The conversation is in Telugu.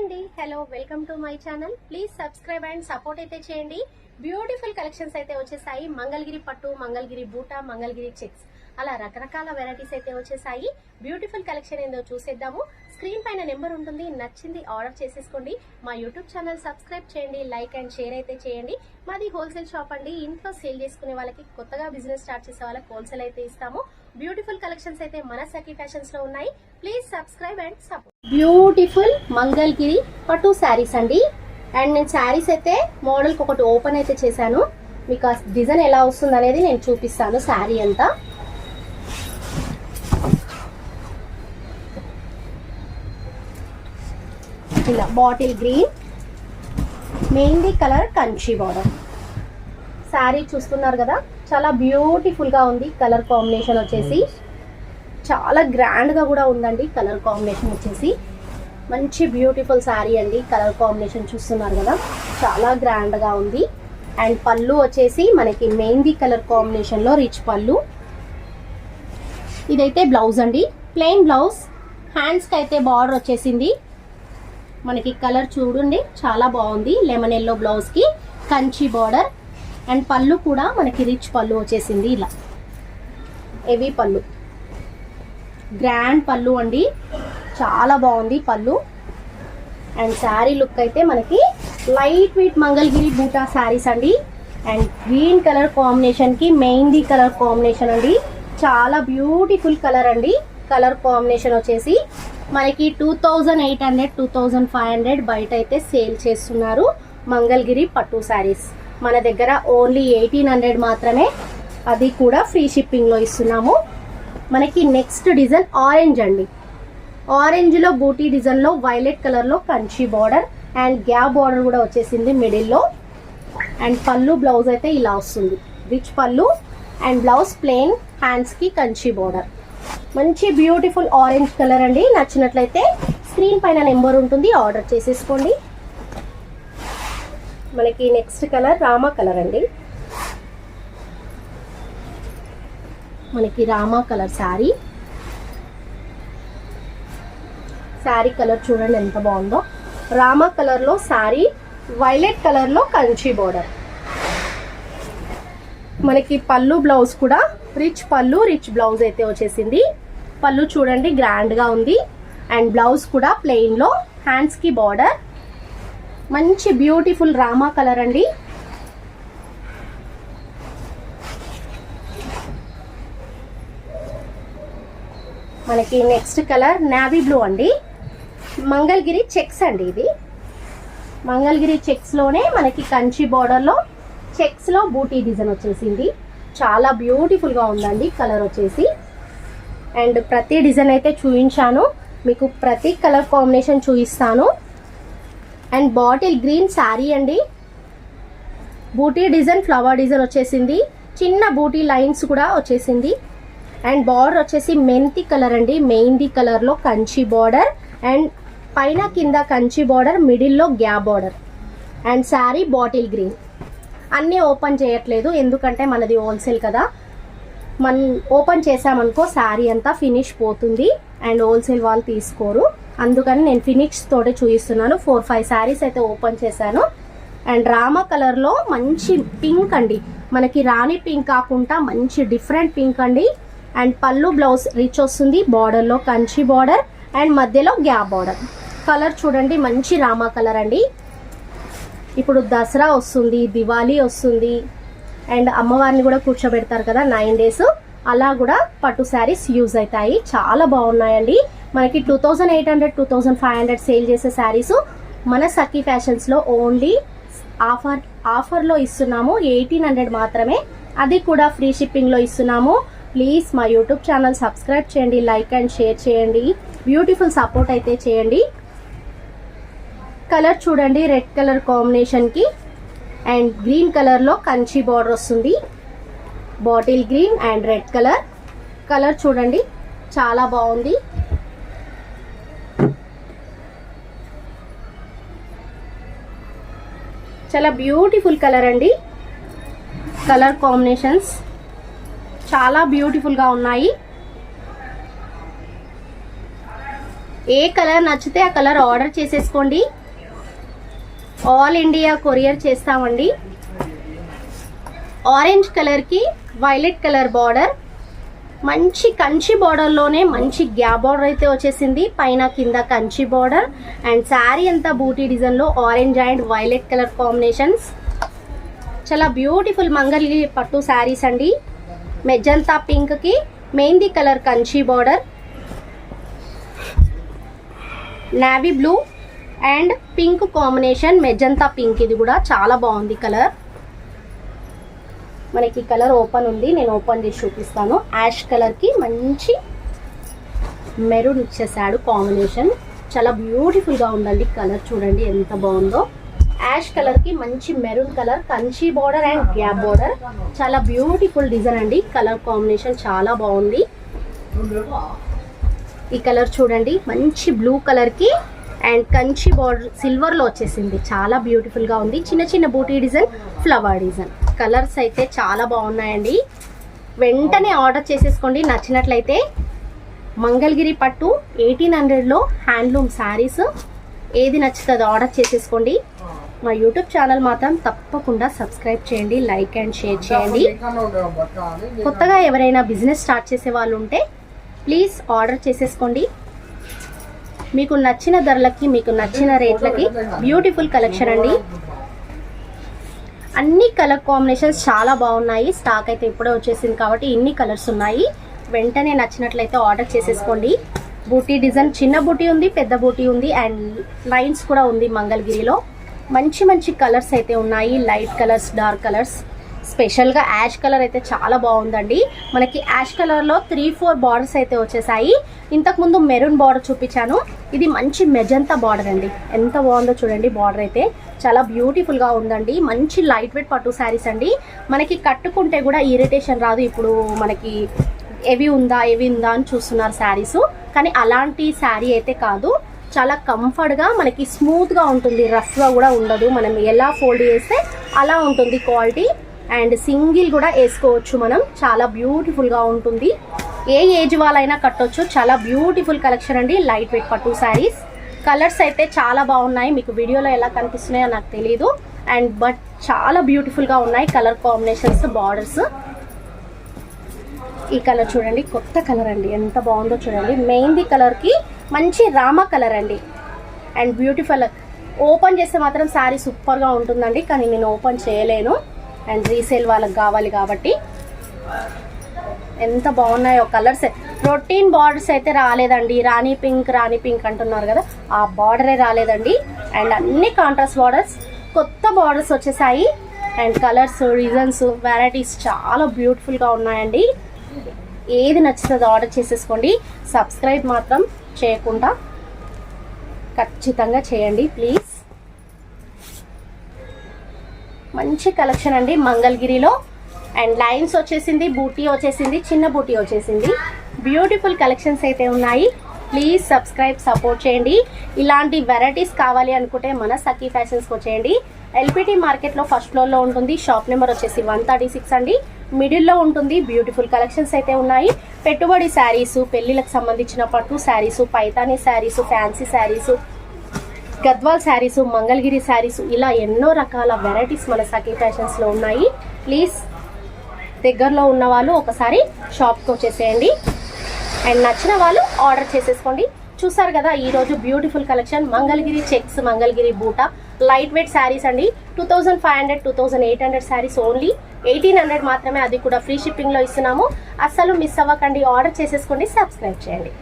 అండి, hello, welcome to my channel. Please subscribe and support అయితే చేయండి. బ్యూటిఫుల్ కలెక్షన్స్ అయితే వచ్చేసాయి. మంగళగిరి పట్టు, మంగళగిరి బూటా, మంగళగిరి చెక్స్, అలా రకరకాల వెరైటీస్ అయితే వచ్చేసాయి. బ్యూటిఫుల్ కలెక్షన్ ఏందో చూసేద్దాము. స్క్రీన్ పైన నెంబర్ ఉంటుంది, నచ్చింది ఆర్డర్ చేసేసుకోండి. మా యూట్యూబ్ ఛానల్ సబ్స్క్రైబ్ చేయండి, లైక్ అండ్ షేర్ అయితే చేయండి. మాది హోల్సేల్ షాప్ అండి. ఇంట్లో సేల్ చేసుకునే వాళ్ళకి, కొత్తగా బిజినెస్ స్టార్ట్ చేసే వాళ్ళకి హోల్సేల్ అయితే ఇస్తాము. బ్యూటిఫుల్ కలెక్షన్స్ అయితే మన సఖీ ఫ్యాషన్స్ లో ఉన్నాయి. Please subscribe and support. Beautiful Mangalagiri పట్టు శారీస్ అండి. అండ్ నేను శారీస్ అయితే మోడల్ ఒకటి ఓపెన్ అయితే చేశాను. మీకు ఆ డిజైన్ ఎలా వస్తుంది అనేది నేను చూపిస్తాను. శారీ అంతా ఇలా bottle green, mehndi colour, Kanchi border sari చూస్తున్నారు కదా, చాలా బ్యూటిఫుల్ గా ఉంది. కలర్ కాంబినేషన్ వచ్చేసి చాలా గ్రాండ్ గా కూడా ఉందండి. కలర్ కాంబినేషన్ వచ్చేసి మంచి బ్యూటిఫుల్ శారీ అండి. కలర్ కాంబినేషన్ చూస్తున్నారు కదా, చాలా గ్రాండ్ గా ఉంది. అండ్ పళ్ళు వచ్చేసి మనకి మెహందీ కలర్ కాంబినేషన్ లో రిచ్ పళ్ళు. ఇదైతే బ్లౌజ్ అండి, ప్లెయిన్ బ్లౌజ్. హ్యాండ్స్ కి అయితే బార్డర్ వచ్చేసింది. మనకి కలర్ చూడండి, చాలా బాగుంది. లెమన్ ఎల్లో బ్లౌజ్ కి కంచి బార్డర్. అండ్ పళ్ళు కూడా మనకి రిచ్ పళ్ళు వచ్చేసింది. ఇలా హెవీ పళ్ళు, గ్రాండ్ పళ్ళు అండి, చాలా బాగుంది పళ్ళు. అండ్ శారీ లుక్ అయితే మనకి లైట్ వెయిట్ మంగళగిరి బూటా శారీస్ అండి. అండ్ గ్రీన్ కలర్ కాంబినేషన్ కి మెహందీ కలర్ కాంబినేషన్ అండి, చాలా బ్యూటిఫుల్ కలర్ అండి. కలర్ కాంబినేషన్ వచ్చేసి మనకి 2800 2500 బయట అయితే సేల్ చేస్తున్నారు. మంగళగిరి పట్టు శారీస్ మన దగ్గర ఓన్లీ 1800 మాత్రమే, అది కూడా ఫ్రీ షిప్పింగ్ లో ఇస్తున్నాము. మనకి నెక్స్ట్ డిజైన్ ఆరెంజ్ అండి. ఆరెంజ్ లో బూటీ డిజైన్ లో వైలెట్ కలర్ లో Kanchi border and gap border కూడా వచ్చేసింది మిడిల్ లో. అండ్ పళ్ళు బ్లౌజ్ అయితే ఇలా వస్తుంది, రిచ్ పళ్ళు. అండ్ బ్లౌజ్ ప్లెయిన్, హ్యాండ్స్ కి కంచి బార్డర్. మంచి బ్యూటిఫుల్ ఆరెంజ్ కలర్ అండి. నచ్చినట్లయితే స్క్రీన్ పైన నెంబర్ ఉంటుంది, ఆర్డర్ చేసేసుకోండి. మనకి నెక్స్ట్ కలర్ రామా కలర్ అండి. మనకి రామా కలర్ శారీ. శారీ కలర్ చూడండి ఎంత బాగుందో. రామా కలర్ లో శారీ, వైలెట్ కలర్ లో కంచి బోర్డర్. మనకి పళ్ళు బ్లౌజ్ కూడా రిచ్ పళ్ళు, రిచ్ బ్లౌజ్ అయితే వచ్చేసింది. పళ్ళు చూడండి గ్రాండ్ గా ఉంది. అండ్ బ్లౌజ్ కూడా ప్లెయిన్ లో, హ్యాండ్స్ కి బార్డర్. మంచి బ్యూటిఫుల్ రామా కలర్ అండి. మనకి నెక్స్ట్ కలర్ నావీ బ్లూ అండి. మంగళగిరి చెక్స్ అండి. ఇది మంగళగిరి చెక్స్ లోనే మనకి కంచి బార్డర్ లో చెక్స్ లో బూటీ డిజైన్ వచ్చేసింది. చాలా బ్యూటిఫుల్ గా ఉందండి కలర్ వచ్చేసి. అండ్ ప్రతి డిజైన్ అయితే చూపించాను మీకు, ప్రతి కలర్ కాంబినేషన్ చూపిస్తాను. అండ్ బాటిల్ గ్రీన్ శారీ అండి. బూటీ డిజైన్, ఫ్లవర్ డిజైన్ వచ్చేసింది. చిన్న బూటీ లైన్స్ కూడా వచ్చేసింది. అండ్ బార్డర్ వచ్చేసి మెంతి కలర్ అండి, మెహందీ కలర్ లో కంచి బార్డర్. అండ్ పైన కింద కంచి బార్డర్, మిడిల్ లో gap border. And sari bottle green. అన్నీ ఓపెన్ చేయట్లేదు ఎందుకంటే మనది హోల్సేల్ కదా. మనం ఓపెన్ చేసామనుకో శారీ అంతా ఫినిష్ పోతుంది అండ్ హోల్సేల్ వాళ్ళు తీసుకోరు. అందుకని నేను ఫినిష్ తోటే చూపిస్తున్నాను. 4-5 శారీస్ అయితే ఓపెన్ చేశాను. అండ్ రామా కలర్ లో మంచి పింక్ అండి. మనకి రాణి పింక్ కాకుండా మంచి డిఫరెంట్ పింక్ అండి. అండ్ పళ్ళు బ్లౌజ్ రిచ్ వస్తుంది. బార్డర్ లో కంచి బార్డర్ అండ్ మధ్యలో గ్యాప్ బార్డర్. కలర్ చూడండి, మంచి రామా కలర్ అండి. ఇప్పుడు దసరా వస్తుంది, దివాళీ వస్తుంది. అండ్ అమ్మవారిని కూడా కూర్చోబెడతారు కదా 9 days, అలా కూడా పట్టు శారీస్ యూజ్ అవుతాయి. చాలా బాగున్నాయండి. మనకి 2800 2500 సేల్ చేసే శారీస్ మన సఖీ ఫ్యాషన్స్ లో ఓన్లీ ఆఫర్లో ఇస్తున్నాము. 1800 మాత్రమే, అది కూడా ఫ్రీ షిప్పింగ్ లో ఇస్తున్నాము. ప్లీజ్ మా యూట్యూబ్ ఛానల్ సబ్స్క్రైబ్ చేయండి, లైక్ అండ్ షేర్ చేయండి. బ్యూటిఫుల్ సపోర్ట్ అయితే చేయండి. కలర్ చూడండి, రెడ్ కలర్ కాంబినేషన్ కి అండ్ గ్రీన్ కలర్ లో కంచి బార్డర్ వస్తుంది. Bottle green and red colour. Colour చూడండి చాలా బాగుంది. చాలా బ్యూటిఫుల్ కలర్ అండి. కలర్ కాంబినేషన్స్ చాలా బ్యూటిఫుల్ గా ఉన్నాయి. ఏ కలర్ నచ్చితే ఆ కలర్ ఆర్డర్ చేసేసుకోండి. ఆల్ ఇండియా కొరియర్ చేస్తామండి. ఆరెంజ్ కలర్కి వైలెట్ కలర్ బార్డర్, మంచి కంచి బార్డర్లోనే మంచి గ్యాప్ బార్డర్ అయితే వచ్చేసింది. పైన కింద కంచి బార్డర్ అండ్ శారీ అంతా బూటీ డిజైన్లో orange and violet colour combinations. చాలా బ్యూటిఫుల్ మంగళగిరి పట్టు శారీస్ అండి. మెజంతా పింక్కి mehendi colour Kanchi border, navy blue and pink combination, magenta pink. ఇది కూడా చాలా బాగుంది కలర్. మనకి కలర్ ఓపెన్ ఉంది, నేను ఓపెన్ చేసి చూపిస్తాను. యాష్ కలర్కి మంచి మెరూన్ ఇచ్చేసాడు కాంబినేషన్. చాలా బ్యూటిఫుల్గా ఉందండి కలర్. చూడండి ఎంత బాగుందో. యాష్ కలర్కి మంచి maroon colour, Kanchi border and gap border. చాలా బ్యూటిఫుల్ డిజైన్ అండి. కలర్ కాంబినేషన్ చాలా బాగుంది. ఈ కలర్ చూడండి, మంచి బ్లూ కలర్కి అండ్ కంచి బార్డర్ సిల్వర్లో వచ్చేసింది. చాలా బ్యూటిఫుల్గా ఉంది. చిన్న చిన్న బూటీ డిజైన్, ఫ్లవర్ డిజైన్. కలర్స్ అయితే చాలా బాగున్నాయండి. వెంటనే ఆర్డర్ చేసేసుకోండి నచ్చినట్లయితే. మంగళగిరి పట్టు 1800లో హ్యాండ్లూమ్ శారీస్. ఏది నచ్చుతుందో ఆర్డర్ చేసేసుకోండి. మా యూట్యూబ్ ఛానల్ మాత్రం తప్పకుండా సబ్స్క్రైబ్ చేయండి, లైక్ అండ్ షేర్ చేయండి. కొత్తగా ఎవరైనా బిజినెస్ స్టార్ట్ చేసే వాళ్ళు ఉంటే ప్లీజ్ ఆర్డర్ చేసేసుకోండి. మీకు నచ్చిన ధరలకి, మీకు నచ్చిన రేట్లకి బ్యూటిఫుల్ కలెక్షన్ అండి. అన్ని కలర్ కాంబినేషన్స్ చాలా బాగున్నాయి. స్టాక్ అయితే ఇప్పుడే వచ్చేసింది కాబట్టి ఇన్ని కలర్స్ ఉన్నాయి. వెంటనే నచ్చినట్లయితే ఆర్డర్ చేసేసుకోండి. బూటీ డిజైన్ చిన్న బూటీ ఉంది, పెద్ద బూటీ ఉంది అండ్ లైన్స్ కూడా ఉంది. మంగళగిరిలో మంచి మంచి కలర్స్ అయితే ఉన్నాయి. Light colours, dark colours. స్పెషల్గా యాష్ కలర్ అయితే చాలా బాగుందండి. మనకి యాష్ కలర్లో 3-4 బార్డర్స్ అయితే వచ్చేసాయి. ఇంతకుముందు మెరూన్ బార్డర్ చూపించాను. ఇది మంచి మెజంతా బార్డర్ అండి. ఎంత బాగుందో చూడండి. బార్డర్ అయితే చాలా బ్యూటిఫుల్గా ఉందండి. మంచి లైట్ వెయిట్ పట్టు శారీస్ అండి. మనకి కట్టుకుంటే కూడా ఇరిటేషన్ రాదు. ఇప్పుడు మనకి ఎవి ఉందా అని చూస్తున్నారు శారీస్, కానీ అలాంటి శారీ అయితే కాదు. చాలా కంఫర్ట్గా మనకి స్మూత్గా ఉంటుంది. రఫ్గా కూడా ఉండదు. మనం ఎలా ఫోల్డ్ చేస్తే అలా ఉంటుంది క్వాలిటీ. అండ్ సింగిల్ కూడా వేసుకోవచ్చు మనం. చాలా బ్యూటిఫుల్గా ఉంటుంది. ఏ ఏజ్ వాళ్ళైనా కట్టొచ్చు. చాలా బ్యూటిఫుల్ కలెక్షన్ అండి. లైట్ వెయిట్ పట్టు శారీస్. కలర్స్ అయితే చాలా బాగున్నాయి. మీకు వీడియోలో ఎలా కనిపిస్తున్నాయో నాకు తెలియదు. అండ్ బట్ చాలా బ్యూటిఫుల్గా ఉన్నాయి కలర్ కాంబినేషన్స్, బార్డర్స్. ఈ కలర్ చూడండి, కొత్త కలర్ అండి. ఎంత బాగుందో చూడండి. మెహందీ కలర్కి మంచి రామా కలర్ అండి. And beautiful. ఓపెన్ చేస్తే మాత్రం శారీ సూపర్గా ఉంటుందండి, కానీ నేను ఓపెన్ చేయలేను. అండ్ రీసేల్ వాళ్ళకి కావాలి కాబట్టి. ఎంత బాగున్నాయో కలర్స్. రొటీన్ బార్డర్స్ అయితే రాలేదండి. రాణి పింక్ అంటున్నారు కదా, ఆ బార్డరే రాలేదండి. అండ్ అన్ని కాంట్రాస్ట్ బార్డర్స్, కొత్త బార్డర్స్ వచ్చేసాయి. అండ్ కలర్స్, డిజైన్స్, వెరైటీస్ చాలా బ్యూటిఫుల్గా ఉన్నాయండి. ఏది నచ్చుతుందో ఆర్డర్ చేసేసుకోండి. సబ్స్క్రైబ్ మాత్రం చేయకుండా ఖచ్చితంగా చేయండి ప్లీజ్. మంచి కలెక్షన్ అండి మంగళగిరిలో. అండ్ లైన్స్ వచ్చేసింది, బూటీ వచ్చేసింది, చిన్న బూటీ వచ్చేసింది. బ్యూటిఫుల్ కలెక్షన్స్ అయితే ఉన్నాయి. ప్లీజ్ సబ్స్క్రైబ్, సపోర్ట్ చేయండి. ఇలాంటి వెరైటీస్ కావాలి అనుకుంటే మన సఖీ ఫ్యాషన్స్కి వచ్చేయండి. ఎల్పిటి మార్కెట్లో ఫస్ట్ ఫ్లోర్లో ఉంటుంది. షాప్ నెంబర్ వచ్చేసి 136 అండి. మిడిల్లో ఉంటుంది. బ్యూటిఫుల్ కలెక్షన్స్ అయితే ఉన్నాయి. పెట్టుబడి శారీసు, పెళ్ళిళ్ళకి సంబంధించిన పట్టు శారీసు, పైతానీ శారీసు, ఫ్యాన్సీ శారీసు, గద్వాల్ శారీసు, మంగళగిరి శారీసు, ఇలా ఎన్నో రకాల వెరైటీస్ మన సఖీ ఫ్యాషన్స్లో ఉన్నాయి. ప్లీజ్ దగ్గరలో ఉన్న వాళ్ళు ఒకసారి షాప్కి వచ్చేసేయండి. అండ్ నచ్చిన వాళ్ళు ఆర్డర్ చేసేసుకోండి. చూసారు కదా ఈరోజు beautiful collection. Mangalagiri checks, Mangalagiri బూటా, లైట్ వెయిట్ శారీస్ అండి. 2500, 2800 శారీస్ ఓన్లీ 1800 మాత్రమే. అది కూడా ఫ్రీ షిప్పింగ్లో ఇస్తున్నాము. అస్సలు మిస్ అవ్వకండి. ఆర్డర్ చేసేసుకోండి, సబ్స్క్రైబ్ చేయండి.